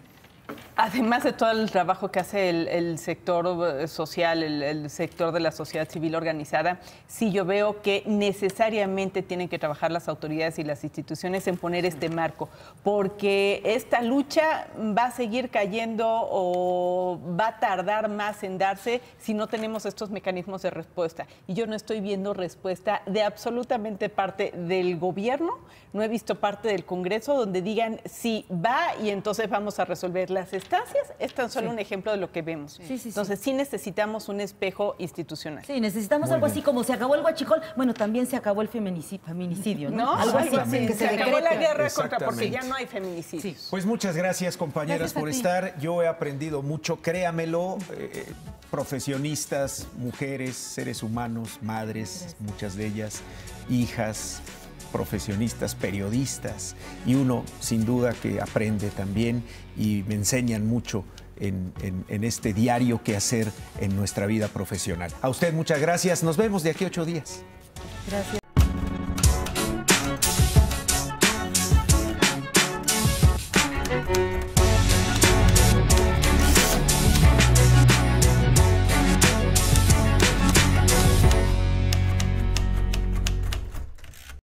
Además de todo el trabajo que hace el sector social, el sector de la sociedad civil organizada, sí yo veo que necesariamente tienen que trabajar las autoridades y las instituciones en poner este marco, porque esta lucha va a seguir cayendo o va a tardar más en darse si no tenemos estos mecanismos de respuesta. Y yo no estoy viendo respuesta de absolutamente parte del gobierno, no he visto parte del Congreso donde digan sí va y entonces vamos a resolver. Las estancias es tan solo un ejemplo de lo que vemos. Entonces sí necesitamos un espejo institucional. Sí, necesitamos algo así como se acabó el huachicol, bueno, también se acabó el feminicidio, ¿no? ¿No? Algo así. Que se acabó la guerra contra, porque ya no hay feminicidios. Sí. Pues muchas gracias, compañeras, por estar. Yo he aprendido mucho, créamelo, profesionistas, mujeres, seres humanos, madres, muchas de ellas, hijas, profesionistas, periodistas, y uno sin duda que aprende también y me enseñan mucho en este diario que hacer en nuestra vida profesional. A usted muchas gracias, nos vemos de aquí a 8 días. Gracias.